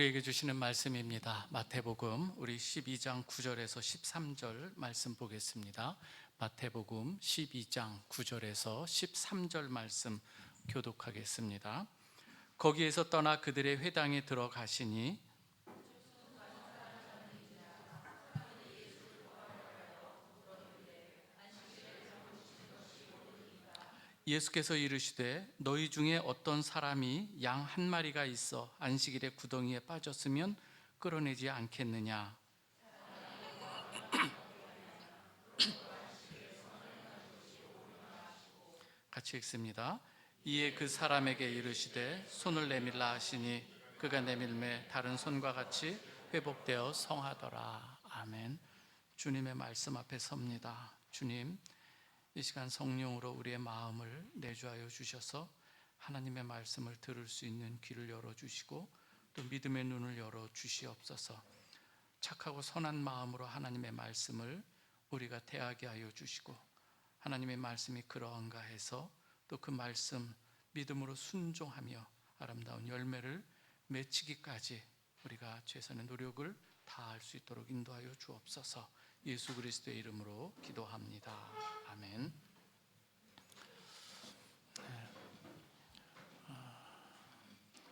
우리에게 주시는 말씀입니다. 마태복음 우리 12장 9절에서 13절 말씀 보겠습니다. 마태복음 12장 9절에서 13절 말씀 교독하겠습니다. 거기에서 떠나 그들의 회당에 들어가시니 예수께서 이르시되 너희 중에 어떤 사람이 양 한 마리가 있어 안식일에 구덩이에 빠졌으면 끌어내지 않겠느냐. 같이 읽습니다. 이에 그 사람에게 이르시되 손을 내밀라 하시니 그가 내밀매 다른 손과 같이 회복되어 성하더라. 아멘. 주님의 말씀 앞에 섭니다. 주님, 이 시간 성령으로 우리의 마음을 내주하여 주셔서 하나님의 말씀을 들을 수 있는 귀를 열어주시고 또 믿음의 눈을 열어주시옵소서. 착하고 선한 마음으로 하나님의 말씀을 우리가 대하게 하여 주시고 하나님의 말씀이 그러한가 해서 또 그 말씀 믿음으로 순종하며 아름다운 열매를 맺히기까지 우리가 최선의 노력을 다할 수 있도록 인도하여 주옵소서. 예수 그리스도의 이름으로 기도합니다. 아멘.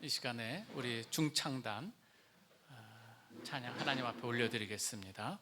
이 시간에 우리 중창단 찬양 하나님 앞에 올려드리겠습니다.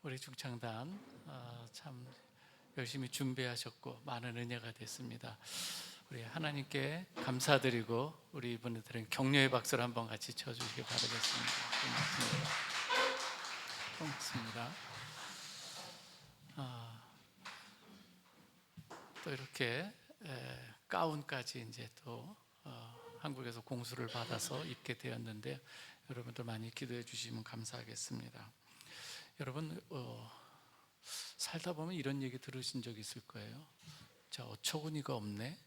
우리 중창단 참 열심히 준비하셨고 많은 은혜가 됐습니다. 우리 하나님께 감사드리고 우리 이분들은 격려의 박수를 한번 같이 쳐주시기 바라겠습니다. 고맙습니다. 고맙습니다. 또 이렇게 가운까지 이제 또 한국에서 공수를 받아서 입게 되었는데 여러분들 많이 기도해 주시면 감사하겠습니다. 여러분 살다 보면 이런 얘기 들으신 적 있을 거예요. 자, 어처구니가 없네.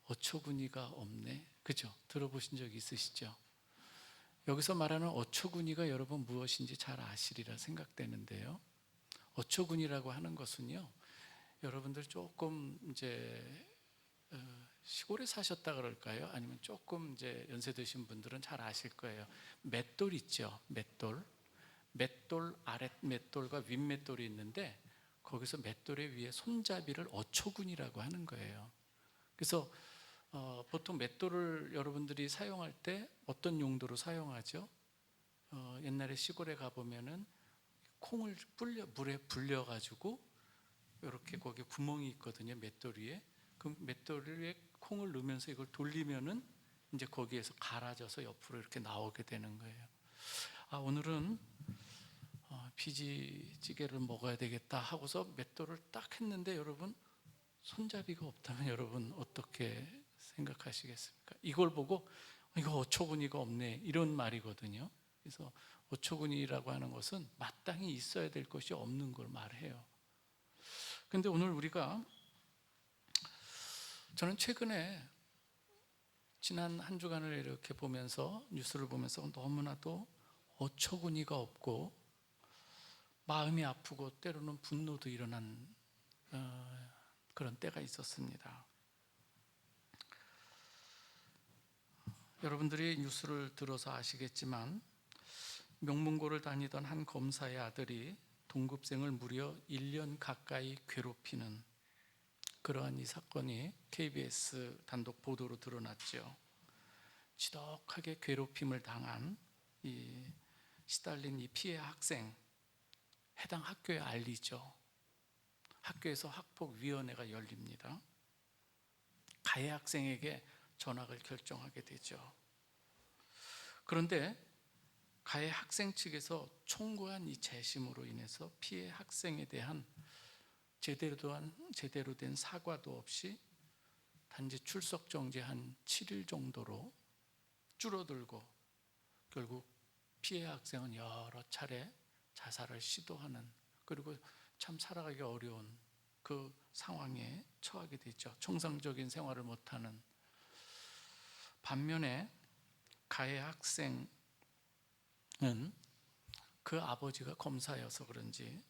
어처구니가 없네. 그죠? 들어보신 적 있으시죠? 여기서 말하는 어처구니가 여러분 무엇인지 잘 아시리라 생각되는데요. 어처구니라고 하는 것은요, 여러분들 조금 이제 시골에 사셨다 그럴까요? 아니면 조금 이제 연세 드신 분들은 잘 아실 거예요. 맷돌 있죠? 맷돌 아랫 맷돌과 윗 맷돌이 있는데 거기서 맷돌의 위에 손잡이를 어처구니라고 하는 거예요. 그래서 보통 맷돌을 여러분들이 사용할 때 어떤 용도로 사용하죠? 옛날에 시골에 가보면은 콩을 물에 불려가지고 이렇게 거기 구멍이 있거든요, 맷돌 위에. 그 맷돌 위에 콩을 넣으면서 이걸 돌리면은 이제 거기에서 갈아져서 옆으로 이렇게 나오게 되는 거예요. 오늘은 비지찌개를 먹어야 되겠다 하고서 맷돌을 딱 했는데 여러분 손잡이가 없다면 여러분 어떻게 생각하시겠습니까? 이걸 보고 이거 어처구니가 없네 이런 말이거든요. 그래서 어처구니라고 하는 것은 마땅히 있어야 될 것이 없는 걸 말해요. 근데 오늘 우리가 저는 최근에 지난 한 주간을 이렇게 보면서 뉴스를 보면서 너무나도 어처구니가 없고 마음이 아프고 때로는 분노도 일어난 그런 때가 있었습니다. 여러분들이 뉴스를 들어서 아시겠지만 명문고를 다니던 한 검사의 아들이 동급생을 무려 1년 가까이 괴롭히는 그러한 이 사건이 KBS 단독 보도로 드러났죠. 지독하게 괴롭힘을 당한 시달린 이 피해 학생, 해당 학교에 알리죠. 학교에서 학폭위원회가 열립니다. 가해 학생에게 전학을 결정하게 되죠. 그런데 가해 학생 측에서 청구한 이 재심으로 인해서 피해 학생에 대한 제대로 된 사과도 없이 단지 출석 정지 한 7일 정도로 줄어들고 결국 피해 학생은 여러 차례 자살을 시도하는, 그리고 참 살아가기 어려운 그 상황에 처하게 되죠. 정상적인 생활을 못하는. 반면에 가해 학생은 그 아버지가 검사여서 그런지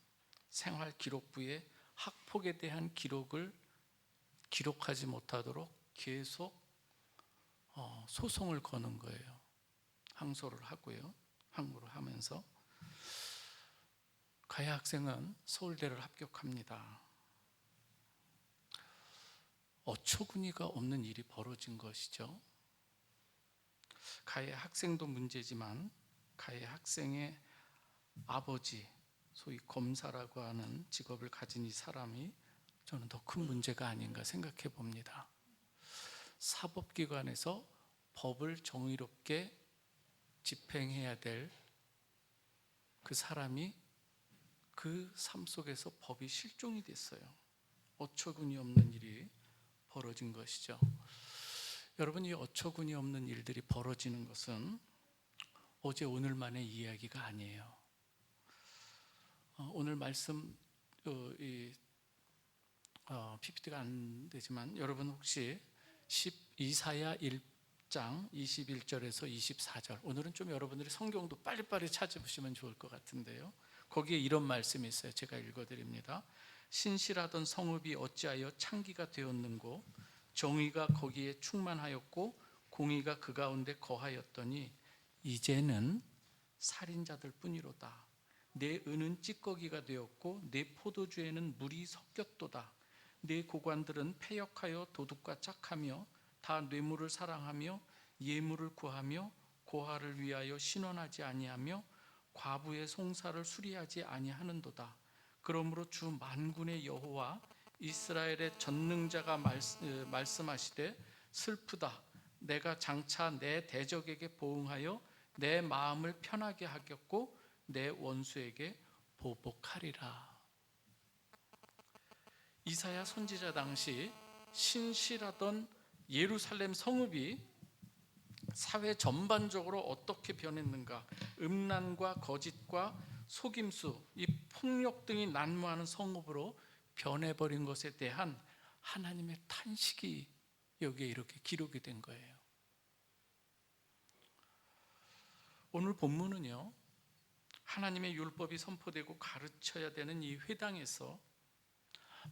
생활기록부에 학폭에 대한 기록을 기록하지 못하도록 계속 소송을 거는 거예요. 항소를 하고요. 항고를 하면서 가해 학생은 서울대를 합격합니다. 어처구니가 없는 일이 벌어진 것이죠. 가해 학생도 문제지만 가해 학생의 아버지, 소위 검사라고 하는 직업을 가진 이 사람이 저는 더 큰 문제가 아닌가 생각해 봅니다. 사법기관에서 법을 정의롭게 집행해야 될 그 사람이 그 삶 속에서 법이 실종이 됐어요. 어처구니 없는 일이 벌어진 것이죠. 여러분, 이 어처구니 없는 일들이 벌어지는 것은 어제 오늘만의 이야기가 아니에요. 오늘 말씀 PPT가 안 되지만 여러분 혹시 이사야 1장 21절에서 24절, 오늘은 좀 여러분들이 성경도 빨리빨리 찾아보시면 좋을 것 같은데요, 거기에 이런 말씀이 있어요. 제가 읽어드립니다. 신실하던 성읍이 어찌하여 창기가 되었는고 정의가 거기에 충만하였고 공의가 그 가운데 거하였더니 이제는 살인자들 뿐이로다. 내 은은 찌꺼기가 되었고 내 포도주에는 물이 섞였도다. 내 고관들은 패역하여 도둑과 짝하며 다 뇌물을 사랑하며 예물을 구하며 고아를 위하여 신원하지 아니하며 과부의 송사를 수리하지 아니하는도다. 그러므로 주 만군의 여호와 이스라엘의 전능자가 말씀하시되 슬프다. 내가 장차 내 대적에게 보응하여 내 마음을 편하게 하겠고 내 원수에게 보복하리라. 이사야 선지자 당시 신실하던 예루살렘 성읍이 사회 전반적으로 어떻게 변했는가, 음란과 거짓과 속임수, 이 폭력 등이 난무하는 성읍으로 변해버린 것에 대한 하나님의 탄식이 여기에 이렇게 기록이 된 거예요. 오늘 본문은요, 하나님의 율법이 선포되고 가르쳐야 되는 이 회당에서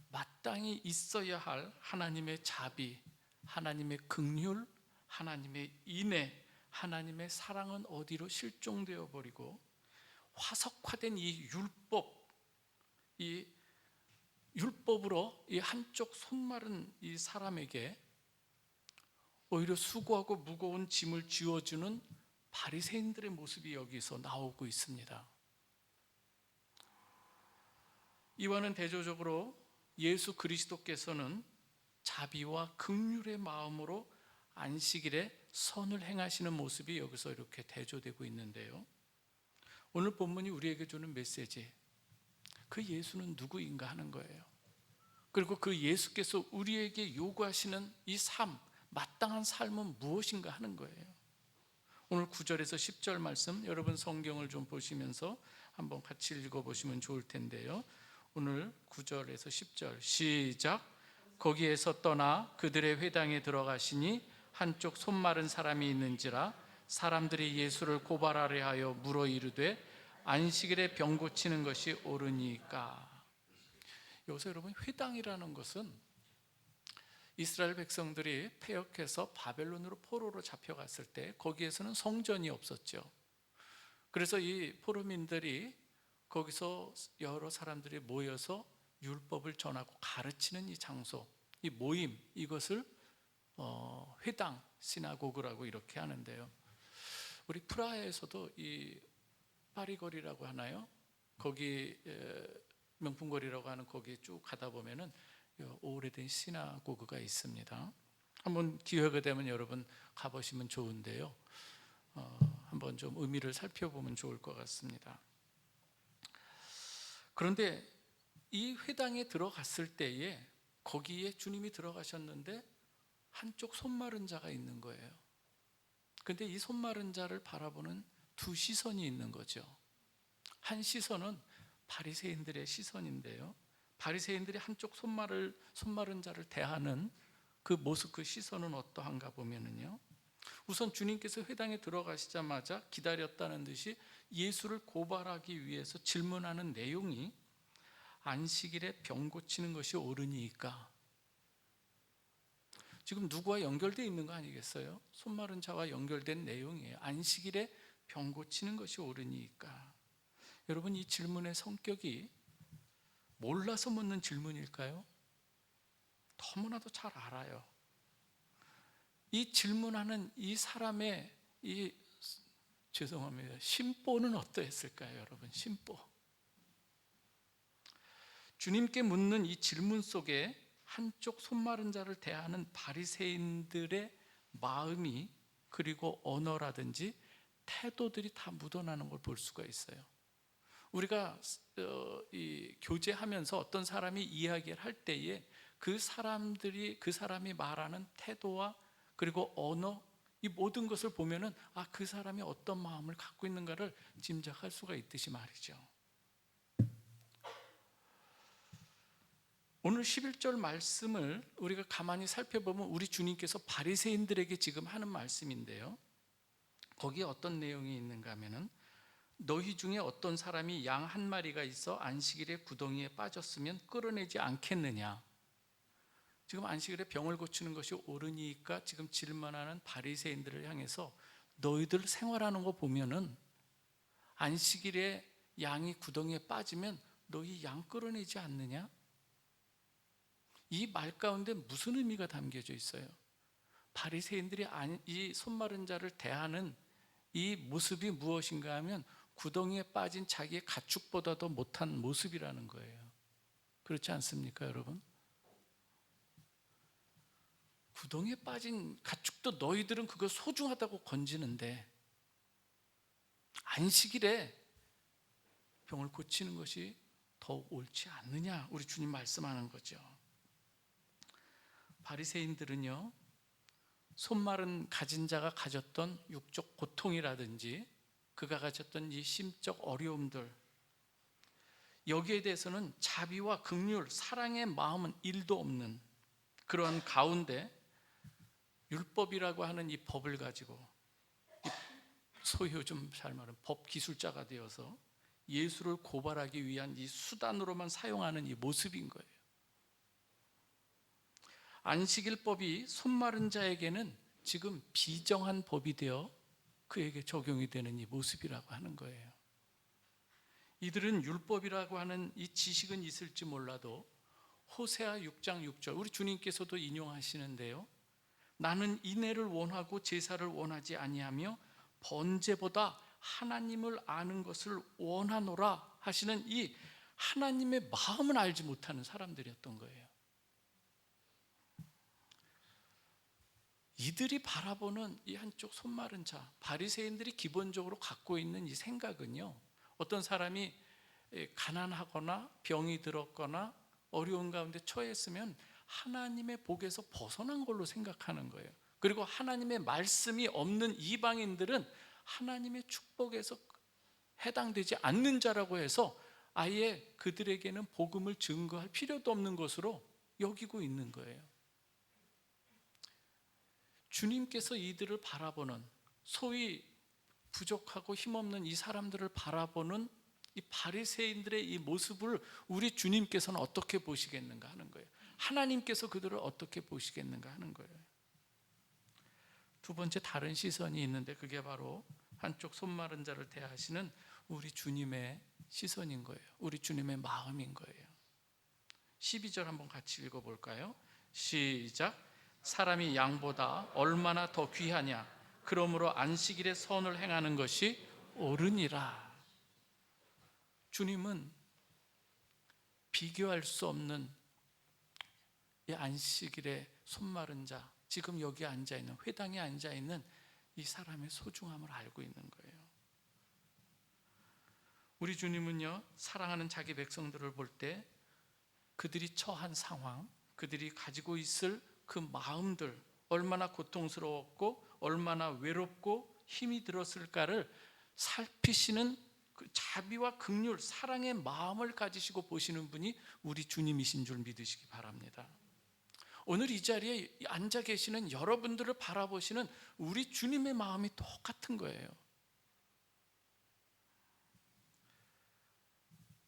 마땅히 있어야 할 하나님의 자비, 하나님의 긍휼, 하나님의 인애, 하나님의 사랑은 어디로 실종되어 버리고 화석화된 이 율법으로 이 한쪽 손마른 이 사람에게 오히려 수고하고 무거운 짐을 쥐어주는 바리새인들의 모습이 여기서 나오고 있습니다. 이와는 대조적으로 예수 그리스도께서는 자비와 긍휼의 마음으로 안식일에 선을 행하시는 모습이 여기서 이렇게 대조되고 있는데요, 오늘 본문이 우리에게 주는 메시지, 그 예수는 누구인가 하는 거예요. 그리고 그 예수께서 우리에게 요구하시는 이 삶, 마땅한 삶은 무엇인가 하는 거예요. 오늘 9절에서 10절 말씀, 여러분 성경을 좀 보시면서 한번 같이 읽어보시면 좋을 텐데요, 오늘 9절에서 10절 시작. 거기에서 떠나 그들의 회당에 들어가시니 한쪽 손 마른 사람이 있는지라 사람들이 예수를 고발하려 하여 물어 이르되 안식일에 병 고치는 것이 옳으니까. 여기서 여러분, 회당이라는 것은 이스라엘 백성들이 패역해서 바벨론으로 포로로 잡혀갔을 때 거기에서는 성전이 없었죠. 그래서 이 포로민들이 거기서 여러 사람들이 모여서 율법을 전하고 가르치는 이 장소, 이 모임, 이것을 회당, 시나고그라고 이렇게 하는데요, 우리 프라하에서도 이 파리거리라고 하나요? 거기 명품거리라고 하는 거기 쭉 가다 보면은 오래된 시나고그가 있습니다. 한번 기회가 되면 여러분 가보시면 좋은데요, 한번 좀 의미를 살펴보면 좋을 것 같습니다. 그런데 이 회당에 들어갔을 때에 거기에 주님이 들어가셨는데 한쪽 손 마른 자가 있는 거예요. 그런데 이 손 마른 자를 바라보는 두 시선이 있는 거죠. 한 시선은 바리새인들의 시선인데요, 바리새인들이 한쪽 손 마른 자를 대하는 그 모습, 그 시선은 어떠한가 보면은요, 우선 주님께서 회당에 들어가시자마자 기다렸다는 듯이 예수를 고발하기 위해서 질문하는 내용이 안식일에 병 고치는 것이 옳으니까. 지금 누구와 연결되어 있는 거 아니겠어요? 손 마른 자와 연결된 내용이에요. 안식일에 병 고치는 것이 옳으니까. 여러분, 이 질문의 성격이 몰라서 묻는 질문일까요? 너무나도 잘 알아요. 이 질문하는 이 사람의 죄송합니다, 심보는 어떠했을까요, 여러분? 심보. 주님께 묻는 이 질문 속에 한쪽 손 마른 자를 대하는 바리새인들의 마음이, 그리고 언어라든지 태도들이 다 묻어나는 걸 볼 수가 있어요. 우리가 교제하면서 어떤 사람이 이야기를 할 때에 그 사람이 말하는 태도와 그리고 언어, 이 모든 것을 보면은 그 사람이 어떤 마음을 갖고 있는가를 짐작할 수가 있듯이 말이죠. 오늘 11절 말씀을 우리가 가만히 살펴보면 우리 주님께서 바리새인들에게 지금 하는 말씀인데요, 거기에 어떤 내용이 있는가 하면은 너희 중에 어떤 사람이 양 한 마리가 있어 안식일에 구덩이에 빠졌으면 끌어내지 않겠느냐. 지금 안식일에 병을 고치는 것이 옳으니까 지금 질문하는 바리새인들을 향해서 너희들 생활하는 거 보면은 안식일에 양이 구덩이에 빠지면 너희 양 끌어내지 않느냐? 이 말 가운데 무슨 의미가 담겨져 있어요? 바리새인들이 이 손 마른 자를 대하는 이 모습이 무엇인가 하면 구덩이에 빠진 자기의 가축보다도 못한 모습이라는 거예요. 그렇지 않습니까, 여러분? 구덩이에 빠진 가축도 너희들은 그거 소중하다고 건지는데 안식일에 병을 고치는 것이 더욱 옳지 않느냐, 우리 주님 말씀하는 거죠. 바리새인들은요, 손마른 가진 자가 가졌던 육적 고통이라든지 그가 가졌던 이 심적 어려움들, 여기에 대해서는 자비와 긍휼, 사랑의 마음은 1도 없는 그러한 가운데 율법이라고 하는 이 법을 가지고 소위 요즘 잘 말하는 법 기술자가 되어서 예수를 고발하기 위한 이 수단으로만 사용하는 이 모습인 거예요. 안식일법이 손마른 자에게는 지금 비정한 법이 되어 그에게 적용이 되는 이 모습이라고 하는 거예요. 이들은 율법이라고 하는 이 지식은 있을지 몰라도 호세아 6장 6절, 우리 주님께서도 인용하시는데요, 나는 인애를 원하고 제사를 원하지 아니하며 번제보다 하나님을 아는 것을 원하노라 하시는 이 하나님의 마음을 알지 못하는 사람들이었던 거예요. 이들이 바라보는 이 한쪽 손마른 자, 바리새인들이 기본적으로 갖고 있는 이 생각은요, 어떤 사람이 가난하거나 병이 들었거나 어려운 가운데 처했으면 하나님의 복에서 벗어난 걸로 생각하는 거예요. 그리고 하나님의 말씀이 없는 이방인들은 하나님의 축복에서 해당되지 않는 자라고 해서 아예 그들에게는 복음을 증거할 필요도 없는 것으로 여기고 있는 거예요. 주님께서 이들을 바라보는, 소위 부족하고 힘없는 이 사람들을 바라보는 이 바리새인들의 이 모습을 우리 주님께서는 어떻게 보시겠는가 하는 거예요. 하나님께서 그들을 어떻게 보시겠는가 하는 거예요. 두 번째 다른 시선이 있는데 그게 바로 한쪽 손마른 자를 대하시는 우리 주님의 시선인 거예요. 우리 주님의 마음인 거예요. 12절 한번 같이 읽어볼까요? 시작. 사람이 양보다 얼마나 더 귀하냐, 그러므로 안식일에 선을 행하는 것이 옳으니라. 주님은 비교할 수 없는 이 안식일의 손마른 자, 지금 여기 앉아있는, 회당에 앉아있는 이 사람의 소중함을 알고 있는 거예요. 우리 주님은요, 사랑하는 자기 백성들을 볼 때 그들이 처한 상황, 그들이 가지고 있을 그 마음들, 얼마나 고통스러웠고 얼마나 외롭고 힘이 들었을까를 살피시는 그 자비와 긍휼, 사랑의 마음을 가지시고 보시는 분이 우리 주님이신 줄 믿으시기 바랍니다. 오늘 이 자리에 앉아 계시는 여러분들을 바라보시는 우리 주님의 마음이 똑같은 거예요.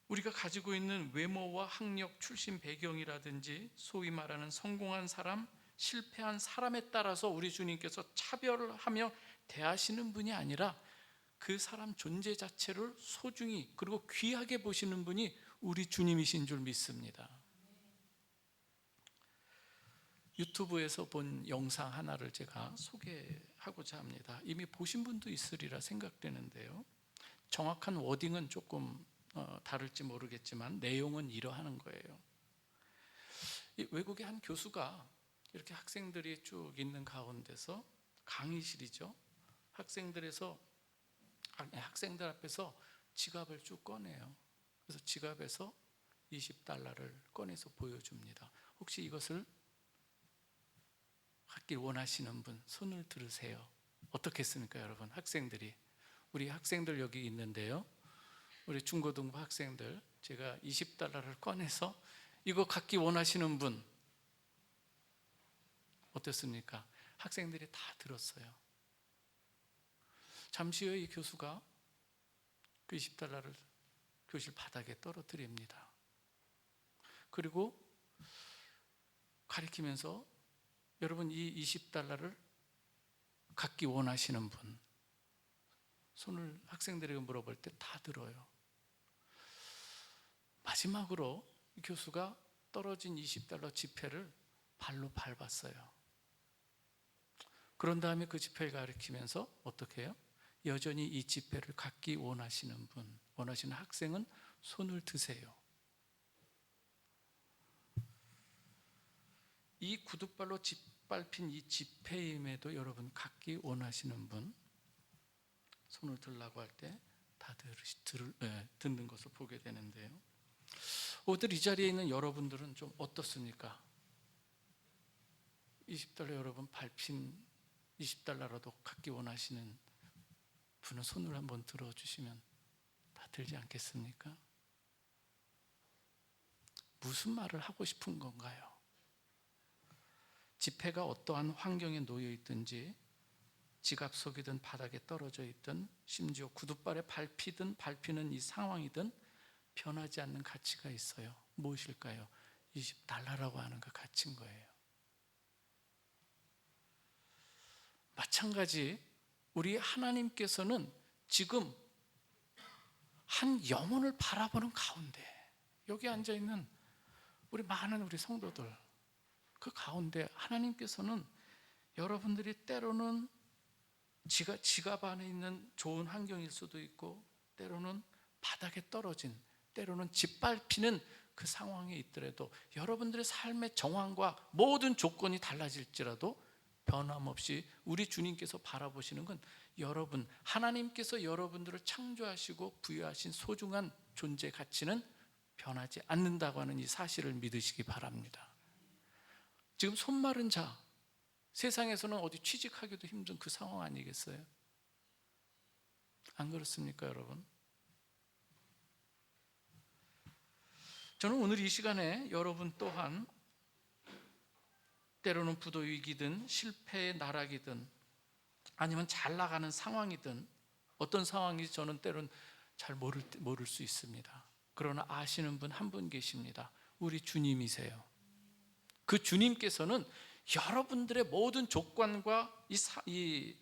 우리가 가지고 있는 외모와 학력, 출신 배경이라든지 소위 말하는 성공한 사람, 실패한 사람에 따라서 우리 주님께서 차별을 하며 대하시는 분이 아니라 그 사람 존재 자체를 소중히 그리고 귀하게 보시는 분이 우리 주님이신 줄 믿습니다. 유튜브에서 본 영상 하나를 제가 소개하고자 합니다. 이미 보신 분도 있으리라 생각되는데요, 정확한 워딩은 조금 다를지 모르겠지만 내용은 이러하는 거예요. 이 외국의 한 교수가 이렇게 학생들이 쭉 있는 가운데서, 강의실이죠, 학생들 앞에서 지갑을 쭉 꺼내요. 그래서 지갑에서 $20를 꺼내서 보여줍니다. 혹시 이것을 갖길 원하시는 분 손을 들으세요. 어떻겠습니까, 여러분? 학생들이, 우리 학생들 여기 있는데요, 우리 중고등부 학생들, 제가 $20를 꺼내서 이거 갖기 원하시는 분 어떻습니까? 학생들이 다 들었어요. 잠시 후에 이 교수가 그 $20를 교실 바닥에 떨어뜨립니다. 그리고 가리키면서 여러분, 이 $20를 갖기 원하시는 분 손을 학생들에게 물어볼 때 다 들어요. 마지막으로 이 교수가 떨어진 $20 지폐를 발로 밟았어요. 그런 다음에 그 지폐를 가리키면서 어떻게 해요? 여전히 이 집회를 갖기 원하시는 분, 원하시는 학생은 손을 드세요. 이 구둣발로 짓밟힌 이 집회임에도 여러분 갖기 원하시는 분, 손을 들라고 할 때 다 듣는 것을 보게 되는데요. 오늘 이 자리에 있는 여러분들은 좀 어떻습니까? 20달러 여러분 밟힌 20달러라도 갖기 원하시는 분은 손을 한번 들어주시면 다 들지 않겠습니까? 무슨 말을 하고 싶은 건가요? 집회가 어떠한 환경에 놓여 있든지, 지갑 속이든 바닥에 떨어져 있든, 심지어 구둣발에 밟히든 밟히는 이 상황이든 변하지 않는 가치가 있어요. 무엇일까요? 20달러라고 하는 그 가치인 거예요. 마찬가지 우리 하나님께서는 지금 한 영혼을 바라보는 가운데, 여기 앉아있는 우리 많은 우리 성도들, 그 가운데 하나님께서는 여러분들이 때로는 지갑 안에 있는 좋은 환경일 수도 있고, 때로는 바닥에 떨어진, 때로는 짓밟히는 그 상황에 있더라도, 여러분들의 삶의 정황과 모든 조건이 달라질지라도 변함없이 우리 주님께서 바라보시는 건 여러분, 하나님께서 여러분들을 창조하시고 부여하신 소중한 존재 가치는 변하지 않는다고 하는 이 사실을 믿으시기 바랍니다. 지금 손 마른 자, 세상에서는 어디 취직하기도 힘든 그 상황 아니겠어요? 안 그렇습니까, 여러분? 저는 오늘 이 시간에 여러분 또한 때로는 부도위기든 실패의 나락이든 아니면 잘 나가는 상황이든 어떤 상황인지 저는 때로는 잘 모를 수 있습니다. 그러나 아시는 분 한 분 계십니다. 우리 주님이세요. 그 주님께서는 여러분들의 모든 조건과 이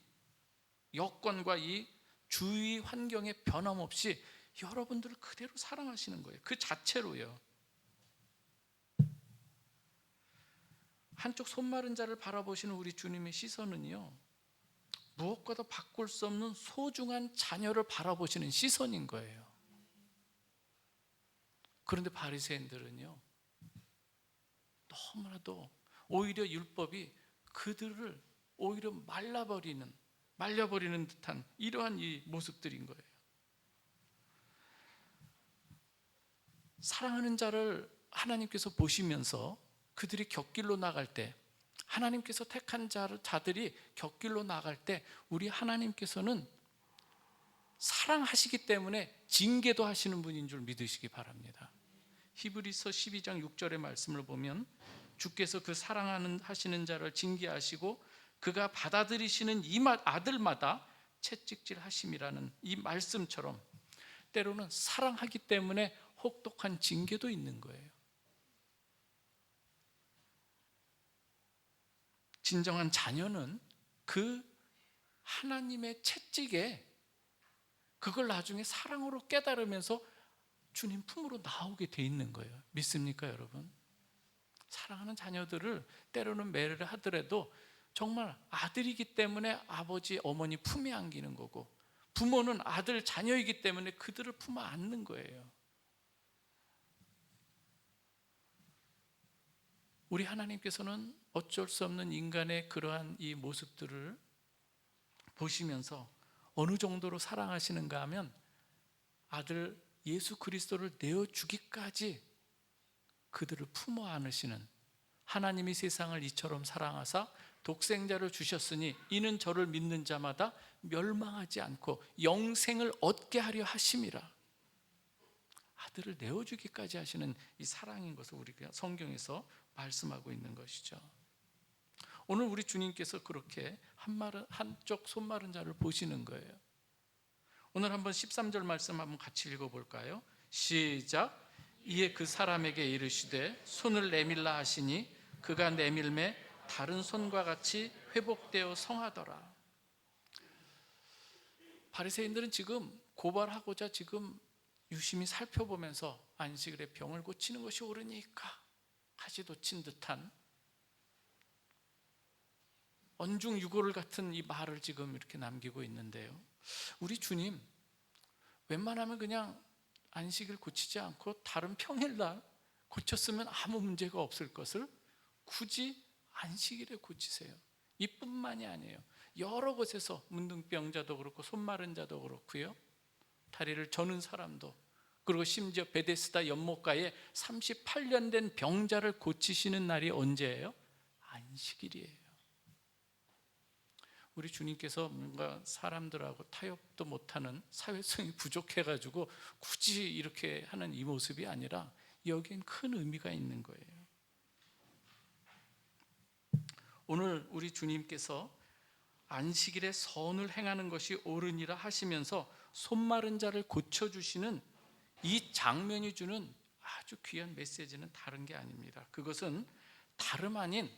여건과 이 주위 환경에 변함없이 여러분들을 그대로 사랑하시는 거예요. 그 자체로요. 한쪽 손 마른 자를 바라보시는 우리 주님의 시선은요, 무엇과도 바꿀 수 없는 소중한 자녀를 바라보시는 시선인 거예요. 그런데 바리새인들은요, 너무나도 오히려 율법이 그들을 오히려 말려버리는 듯한 이러한 이 모습들인 거예요. 사랑하는 자를 하나님께서 보시면서 그들이 곁길로 나갈 때, 하나님께서 택한 자들이 곁길로 나갈 때 우리 하나님께서는 사랑하시기 때문에 징계도 하시는 분인 줄 믿으시기 바랍니다. 히브리서 12장 6절의 말씀을 보면 주께서 그 사랑하시는 자를 징계하시고 그가 받아들이시는 이 아들마다 채찍질 하심이라는 이 말씀처럼 때로는 사랑하기 때문에 혹독한 징계도 있는 거예요. 진정한 자녀는 그 하나님의 채찍에 그걸 나중에 사랑으로 깨달으면서 주님 품으로 나오게 돼 있는 거예요. 믿습니까, 여러분? 사랑하는 자녀들을 때로는 매를 하더라도 정말 아들이기 때문에 아버지, 어머니 품에 안기는 거고, 부모는 아들, 자녀이기 때문에 그들을 품어 안는 거예요. 우리 하나님께서는 어쩔 수 없는 인간의 그러한 이 모습들을 보시면서 어느 정도로 사랑하시는가 하면 아들 예수 그리스도를 내어주기까지 그들을 품어 안으시는, 하나님이 세상을 이처럼 사랑하사 독생자를 주셨으니 이는 저를 믿는 자마다 멸망하지 않고 영생을 얻게 하려 하심이라. 아들을 내어주기까지 하시는 이 사랑인 것을 우리가 성경에서 말씀하고 있는 것이죠. 오늘 우리 주님께서 그렇게 한쪽 손 마른 자를 보시는 거예요. 오늘 한번 13절 말씀 한번 같이 읽어볼까요? 시작. 이에 그 사람에게 이르시되 손을 내밀라 하시니 그가 내밀매 다른 손과 같이 회복되어 성하더라. 바리새인들은 지금 고발하고자 지금 유심히 살펴보면서 안식일에 병을 고치는 것이 옳으니까 가지도 친 듯한 언중유고를 같은 이 말을 지금 이렇게 남기고 있는데요, 우리 주님 웬만하면 그냥 안식일 고치지 않고 다른 평일날 고쳤으면 아무 문제가 없을 것을 굳이 안식일에 고치세요. 이뿐만이 아니에요. 여러 곳에서 문둥병자도 그렇고 손 마른 자도 그렇고요, 다리를 저는 사람도, 그리고 심지어 베데스다 연못가에 38년 된 병자를 고치시는 날이 언제예요? 안식일이에요. 우리 주님께서 뭔가 사람들하고 타협도 못하는, 사회성이 부족해가지고 굳이 이렇게 하는 이 모습이 아니라 여기엔 큰 의미가 있는 거예요. 오늘 우리 주님께서 안식일에 선을 행하는 것이 옳으니라 하시면서 손 마른 자를 고쳐주시는 이 장면이 주는 아주 귀한 메시지는 다른 게 아닙니다. 그것은 다름 아닌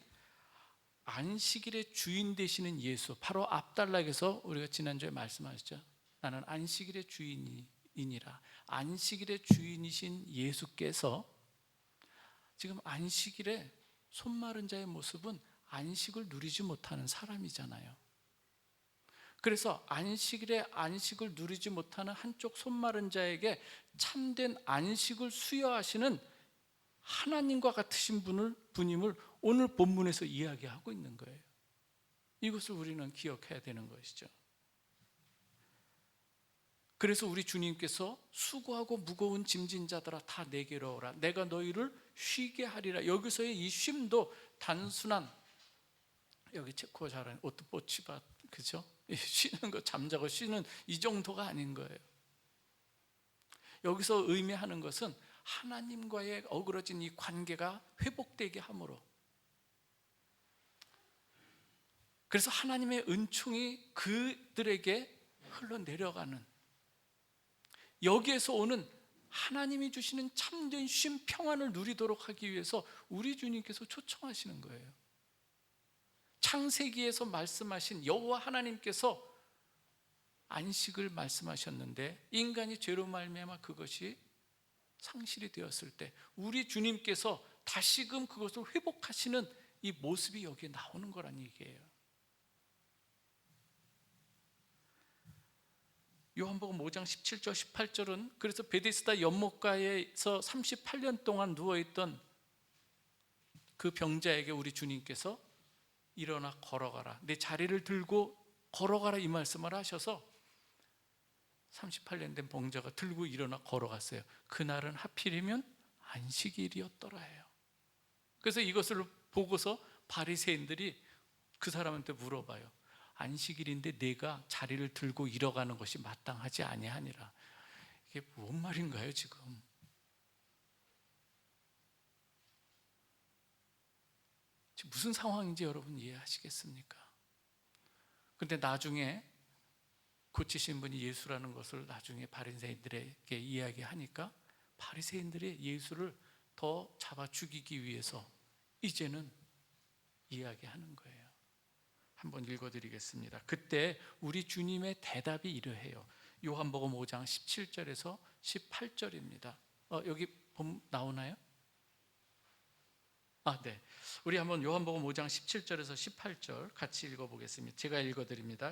안식일의 주인 되시는 예수, 바로 앞달락에서 우리가 지난주에 말씀하셨죠. 나는 안식일의 주인이니라. 안식일의 주인이신 예수께서 지금 안식일에 손 마른 자의 모습은 안식을 누리지 못하는 사람이잖아요. 그래서 안식일에 안식을 누리지 못하는 한쪽 손 마른 자에게 참된 안식을 수여하시는 하나님과 같으신 분임을 오늘 본문에서 이야기하고 있는 거예요. 이것을 우리는 기억해야 되는 것이죠. 그래서 우리 주님께서 수고하고 무거운 짐진 자들아 다 내게로 오라, 내가 너희를 쉬게 하리라. 여기서의 이 쉼도 단순한, 여기 체코 잘하는 오토포치밭, 그죠? 쉬는 거, 잠자고 쉬는 이 정도가 아닌 거예요. 여기서 의미하는 것은 하나님과의 어그러진 이 관계가 회복되게 함으로, 그래서 하나님의 은총이 그들에게 흘러내려가는, 여기에서 오는 하나님이 주시는 참된 쉼, 평안을 누리도록 하기 위해서 우리 주님께서 초청하시는 거예요. 창세기에서 말씀하신 여호와 하나님께서 안식을 말씀하셨는데 인간이 죄로 말미암아 그것이 상실이 되었을 때 우리 주님께서 다시금 그것을 회복하시는 이 모습이 여기에 나오는 거란 얘기예요. 요한복음 5장 17절 18절은 그래서 베데스다 연못가에서 38년 동안 누워있던 그 병자에게 우리 주님께서 일어나 걸어가라, 내 자리를 들고 걸어가라, 이 말씀을 하셔서 38년 된 병자가 들고 일어나 걸어갔어요. 그날은 하필이면 안식일이었더라 해요. 그래서 이것을 보고서 바리새인들이 그 사람한테 물어봐요. 안식일인데 내가 자리를 들고 일어가는 것이 마땅하지 아니하니라. 이게 뭔 말인가요 지금? 무슨 상황인지 여러분 이해하시겠습니까? 근데 나중에 고치신 분이 예수라는 것을 나중에 바리새인들에게 이야기하니까 바리새인들이 예수를 더 잡아 죽이기 위해서 이제는 이야기하는 거예요. 한번 읽어드리겠습니다. 그때 우리 주님의 대답이 이러해요. 요한복음 5장 17절에서 18절입니다. 여기 나오나요? 네. 우리 한번 요한복음 5장 17절에서 18절 같이 읽어보겠습니다. 제가 읽어드립니다.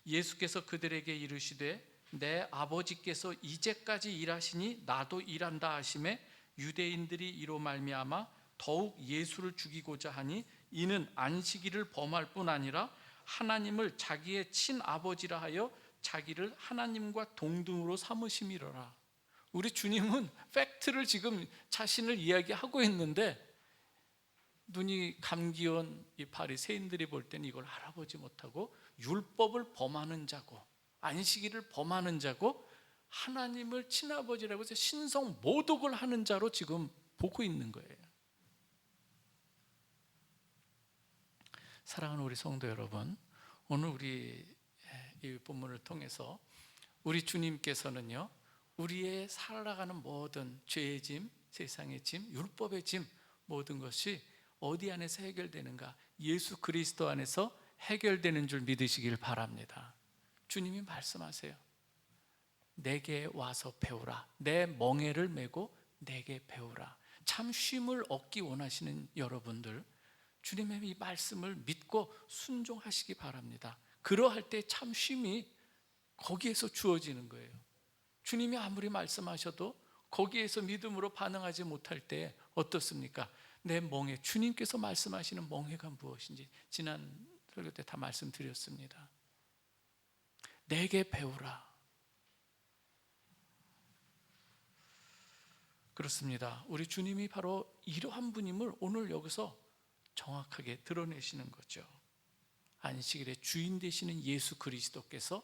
예수께서 그들에게 이르시되 내 아버지께서 이제까지 일하시니 나도 일한다 하시매 유대인들이 이로 말미암아 더욱 예수를 죽이고자 하니 이는 안식일을 범할 뿐 아니라 하나님을 자기의 친아버지라 하여 자기를 하나님과 동등으로 삼으심이로라. 우리 주님은 팩트를 지금 자신을 이야기하고 있는데 눈이 감기온 이 바리새인들이 볼 때는 이걸 알아보지 못하고 율법을 범하는 자고 안식일을 범하는 자고 하나님을 친아버지라고 해서 신성 모독을 하는 자로 지금 보고 있는 거예요. 사랑하는 우리 성도 여러분, 오늘 우리 이 본문을 통해서 우리 주님께서는요, 우리의 살아가는 모든 죄의 짐, 세상의 짐, 율법의 짐, 모든 것이 어디 안에서 해결되는가? 예수 그리스도 안에서 해결되는 줄 믿으시길 바랍니다. 주님이 말씀하세요. 내게 와서 배우라. 내 멍에를 메고 내게 배우라. 참 쉼을 얻기 원하시는 여러분들, 주님의 이 말씀을 믿고 순종하시기 바랍니다. 그러할 때 참 쉼이 거기에서 주어지는 거예요. 주님이 아무리 말씀하셔도 거기에서 믿음으로 반응하지 못할 때 어떻습니까? 내 멍에, 주님께서 말씀하시는 멍해가 무엇인지 지난 설교 때 다 말씀드렸습니다. 내게 배우라. 그렇습니다. 우리 주님이 바로 이러한 분임을 오늘 여기서 정확하게 드러내시는 거죠. 안식일의 주인 되시는 예수 그리스도께서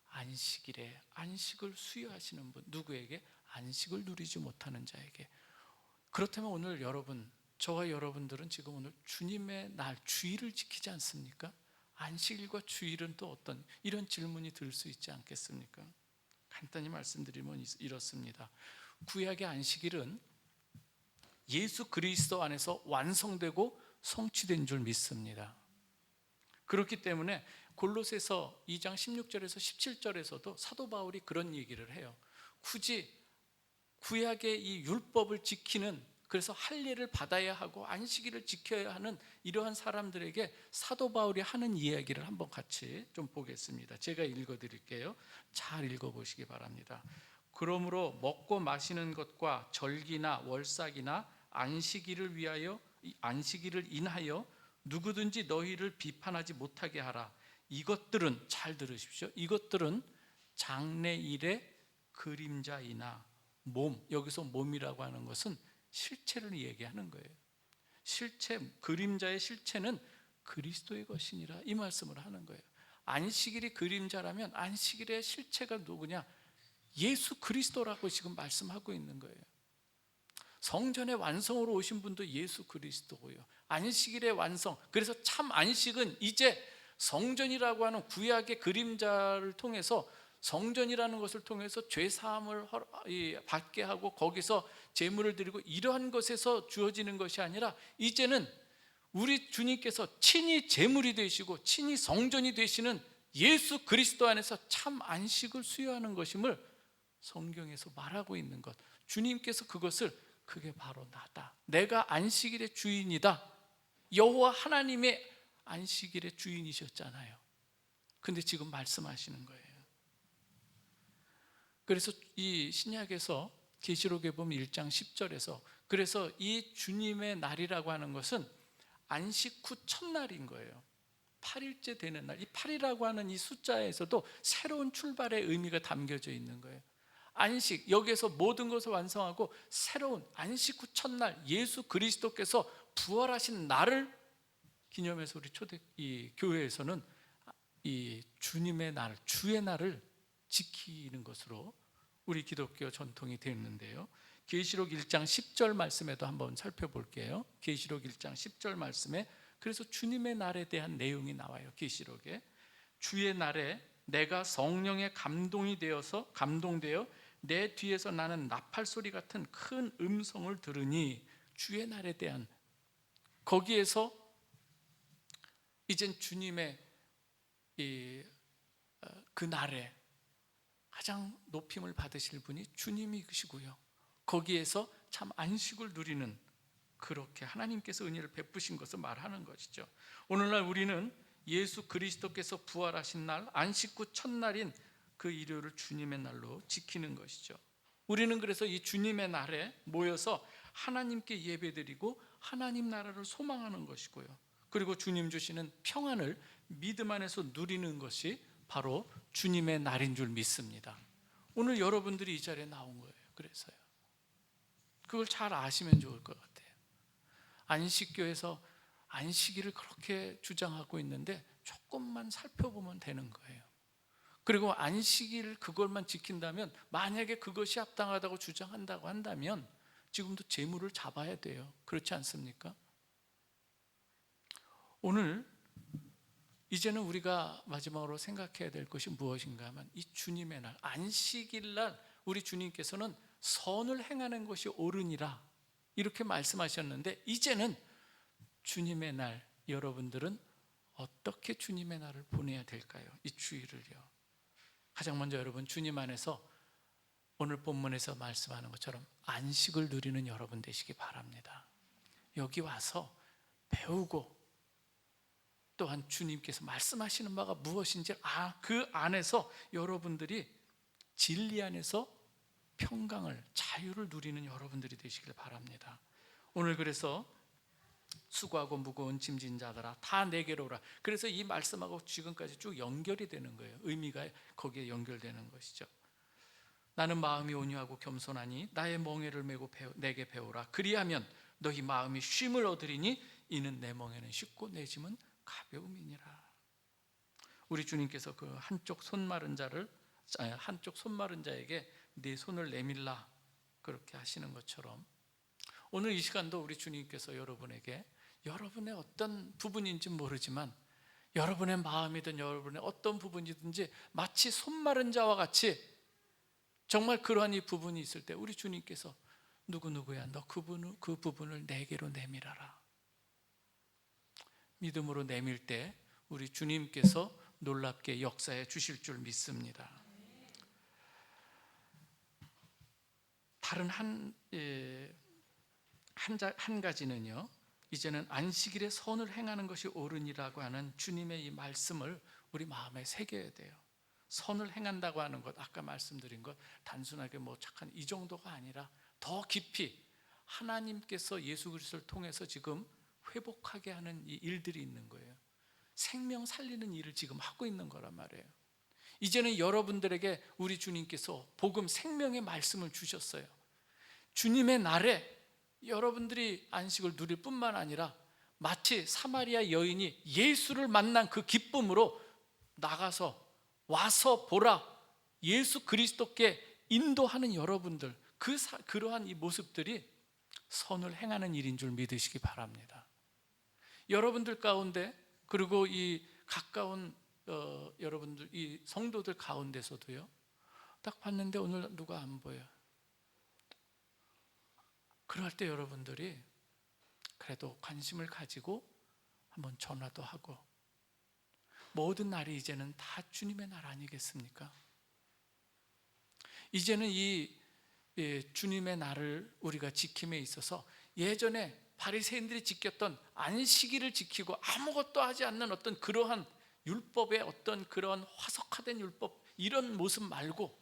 안식일에 안식을 수여하시는 분, 누구에게? 안식을 누리지 못하는 자에게. 그렇다면 오늘 여러분, 저와 여러분들은 지금 오늘 주님의 날, 주일을 지키지 않습니까? 안식일과 주일은 또 어떤, 이런 질문이 들 수 있지 않겠습니까? 간단히 말씀드리면 이렇습니다. 구약의 안식일은 예수 그리스도 안에서 완성되고 성취된 줄 믿습니다. 그렇기 때문에 골로새서 2장 16절에서 17절에서도 사도 바울이 그런 얘기를 해요. 굳이 구약의 이 율법을 지키는, 그래서 할례를 받아야 하고 안식일을 지켜야 하는 이러한 사람들에게 사도 바울이 하는 이야기를 한번 같이 좀 보겠습니다. 제가 읽어드릴게요. 잘 읽어보시기 바랍니다. 그러므로 먹고 마시는 것과 절기나 월삭이나 안식일을 인하여 누구든지 너희를 비판하지 못하게 하라. 이것들은, 잘 들으십시오, 이것들은 장래일의 그림자이나 몸, 여기서 몸이라고 하는 것은 실체를 얘기하는 거예요. 실체, 그림자의 실체는 그리스도의 것이니라, 이 말씀을 하는 거예요. 안식일이 그림자라면 안식일의 실체가 누구냐? 예수 그리스도라고 지금 말씀하고 있는 거예요. 성전의 완성으로 오신 분도 예수 그리스도고요, 안식일의 완성, 그래서 참 안식은 이제 성전이라고 하는 구약의 그림자를 통해서, 성전이라는 것을 통해서 죄사함을 받게 하고 거기서 제물을 드리고 이러한 것에서 주어지는 것이 아니라 이제는 우리 주님께서 친히 제물이 되시고 친히 성전이 되시는 예수 그리스도 안에서 참 안식을 수여하는 것임을 성경에서 말하고 있는 것, 주님께서 그것을, 그게 바로 나다, 내가 안식일의 주인이다, 여호와 하나님의 안식일의 주인이셨잖아요. 근데 지금 말씀하시는 거예요. 그래서 이 신약에서 계시록에 보면 1장 10절에서 그래서 이 주님의 날이라고 하는 것은 안식 후 첫날인 거예요. 8일째 되는 날, 이 8이라고 하는 이 숫자에서도 새로운 출발의 의미가 담겨져 있는 거예요. 안식, 여기에서 모든 것을 완성하고 새로운 안식 후 첫날, 예수 그리스도께서 부활하신 날을 기념해서 우리 이 교회에서는 이 주님의 날, 주의 날을 지키는 것으로 우리 기독교 전통이 되었는데요. 계시록 1장 10절 말씀에도 한번 살펴볼게요. 계시록 1장 10절 말씀에 그래서 주님의 날에 대한 내용이 나와요. 계시록에 주의 날에 내가 성령에 감동되어 내 뒤에서 나는 나팔 소리 같은 큰 음성을 들으니, 주의 날에 대한, 거기에서 이젠 주님의 그 날에 가장 높임을 받으실 분이 주님이시고요, 거기에서 참 안식을 누리는, 그렇게 하나님께서 은혜를 베푸신 것을 말하는 것이죠. 오늘날 우리는 예수 그리스도께서 부활하신 날, 안식 후 첫날인 그 일요일을 주님의 날로 지키는 것이죠. 우리는 그래서 이 주님의 날에 모여서 하나님께 예배드리고 하나님 나라를 소망하는 것이고요, 그리고 주님 주시는 평안을 믿음 안에서 누리는 것이 바로 주님의 날인 줄 믿습니다. 오늘 여러분들이 이 자리에 나온 거예요. 그래서요, 그걸 잘 아시면 좋을 것 같아요. 안식교에서 안식일을 그렇게 주장하고 있는데 조금만 살펴보면 되는 거예요. 그리고 안식일 그걸만 지킨다면, 만약에 그것이 합당하다고 주장한다고 한다면 지금도 재물을 잡아야 돼요. 그렇지 않습니까? 오늘 이제는 우리가 마지막으로 생각해야 될 것이 무엇인가 하면, 이 주님의 날, 안식일 날 우리 주님께서는 선을 행하는 것이 옳으니라 이렇게 말씀하셨는데, 이제는 주님의 날, 여러분들은 어떻게 주님의 날을 보내야 될까요? 이 주일을요. 가장 먼저 여러분, 주님 안에서 오늘 본문에서 말씀하는 것처럼 안식을 누리는 여러분 되시기 바랍니다. 여기 와서 배우고 또한 주님께서 말씀하시는 바가 무엇인지 그 안에서 여러분들이 진리 안에서 평강을, 자유를 누리는 여러분들이 되시길 바랍니다. 오늘 그래서 수고하고 무거운 짐진 자들아 다 내게로 오라. 그래서 이 말씀하고 지금까지 쭉 연결이 되는 거예요. 의미가 거기에 연결되는 것이죠. 나는 마음이 온유하고 겸손하니 나의 멍에를 메고 내게 배우라. 그리하면 너희 마음이 쉼을 얻으리니 이는 내 멍에는 쉽고 내 짐은 가벼움이니라. 우리 주님께서 그 한쪽 손 마른 자에게 네 손을 내밀라 그렇게 하시는 것처럼 오늘 이 시간도 우리 주님께서 여러분에게 여러분의 어떤 부분인지 모르지만 여러분의 마음이든 여러분의 어떤 부분이든지 마치 손 마른 자와 같이 정말 그러한 이 부분이 있을 때 우리 주님께서 누구누구야 너 그 부분을 내게로 내밀어라. 믿음으로 내밀 때 우리 주님께서 놀랍게 역사해 주실 줄 믿습니다. 다른 한 가지는요, 이제는 안식일에 선을 행하는 것이 옳으니라고 하는 주님의 이 말씀을 우리 마음에 새겨야 돼요. 선을 행한다고 하는 것, 아까 말씀드린 것 단순하게 착한 이 정도가 아니라 더 깊이 하나님께서 예수 그리스도를 통해서 지금 회복하게 하는 이 일들이 있는 거예요. 생명 살리는 일을 지금 하고 있는 거란 말이에요. 이제는 여러분들에게 우리 주님께서 복음 생명의 말씀을 주셨어요. 주님의 날에 여러분들이 안식을 누릴 뿐만 아니라 마치 사마리아 여인이 예수를 만난 그 기쁨으로 나가서 와서 보라, 예수 그리스도께 인도하는 여러분들, 그러한 이 모습들이 선을 행하는 일인 줄 믿으시기 바랍니다. 여러분들 가운데 그리고 이 가까운 여러분들 이 성도들 가운데서도요, 딱 봤는데 오늘 누가 안 보여. 그럴 때 여러분들이 그래도 관심을 가지고 한번 전화도 하고, 모든 날이 이제는 다 주님의 날 아니겠습니까? 이제는 이 주님의 날을 우리가 지킴에 있어서 예전에 바리새인들이 지켰던 안식일을 지키고 아무것도 하지 않는 어떤 그러한 율법의 어떤 그런 화석화된 율법, 이런 모습 말고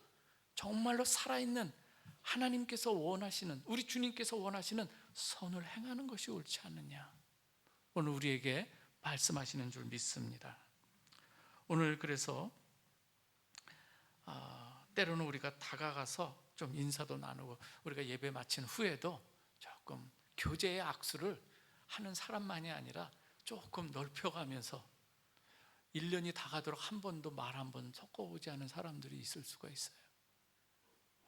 정말로 살아있는 하나님께서 원하시는, 우리 주님께서 원하시는 선을 행하는 것이 옳지 않느냐, 오늘 우리에게 말씀하시는 줄 믿습니다. 오늘 그래서 때로는 우리가 다가가서 좀 인사도 나누고, 우리가 예배 마친 후에도 조금 교제의 악수를 하는 사람만이 아니라 조금 넓혀가면서 1년이 다 가도록 한 번도 말 한 번 섞어보지 않은 사람들이 있을 수가 있어요.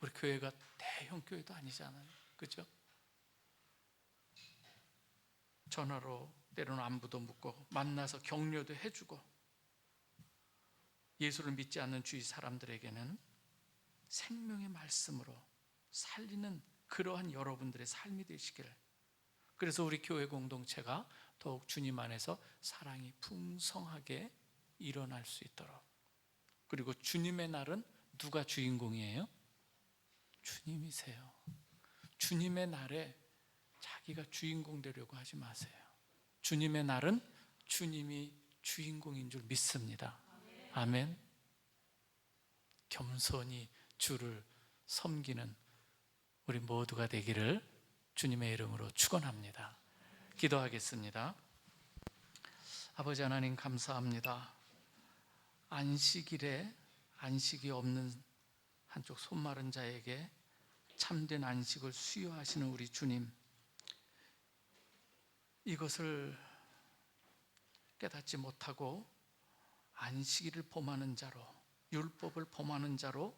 우리 교회가 대형 교회도 아니잖아요, 그렇죠? 전화로 때로는 안부도 묻고 만나서 격려도 해주고, 예수를 믿지 않는 주위 사람들에게는 생명의 말씀으로 살리는 그러한 여러분들의 삶이 되시기를, 그래서 우리 교회 공동체가 더욱 주님 안에서 사랑이 풍성하게 일어날 수 있도록, 그리고 주님의 날은 누가 주인공이에요? 주님이세요. 주님의 날에 자기가 주인공 되려고 하지 마세요. 주님의 날은 주님이 주인공인 줄 믿습니다. 아멘. 겸손히 주를 섬기는 우리 모두가 되기를 주님의 이름으로 축원합니다. 기도하겠습니다. 아버지 하나님, 감사합니다. 안식일에 안식이 없는 한쪽 손 마른 자에게 참된 안식을 수여하시는 우리 주님, 이것을 깨닫지 못하고 안식일을 범하는 자로, 율법을 범하는 자로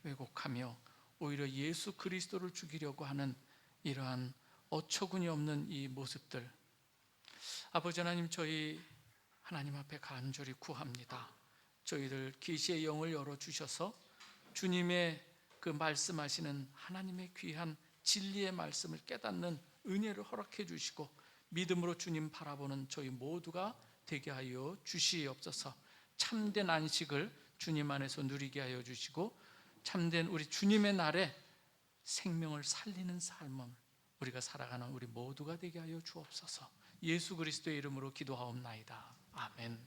왜곡하며 오히려 예수 그리스도를 죽이려고 하는 이러한 어처구니 없는 이 모습들, 아버지 하나님, 저희 하나님 앞에 간절히 구합니다. 저희들 계시의 영을 열어주셔서 주님의 그 말씀하시는 하나님의 귀한 진리의 말씀을 깨닫는 은혜를 허락해 주시고, 믿음으로 주님 바라보는 저희 모두가 되게 하여 주시옵소서. 참된 안식을 주님 안에서 누리게 하여 주시고, 참된 우리 주님의 날에 생명을 살리는 삶을 우리가 살아가는 우리 모두가 되게 하여 주옵소서. 예수 그리스도의 이름으로 기도하옵나이다. 아멘.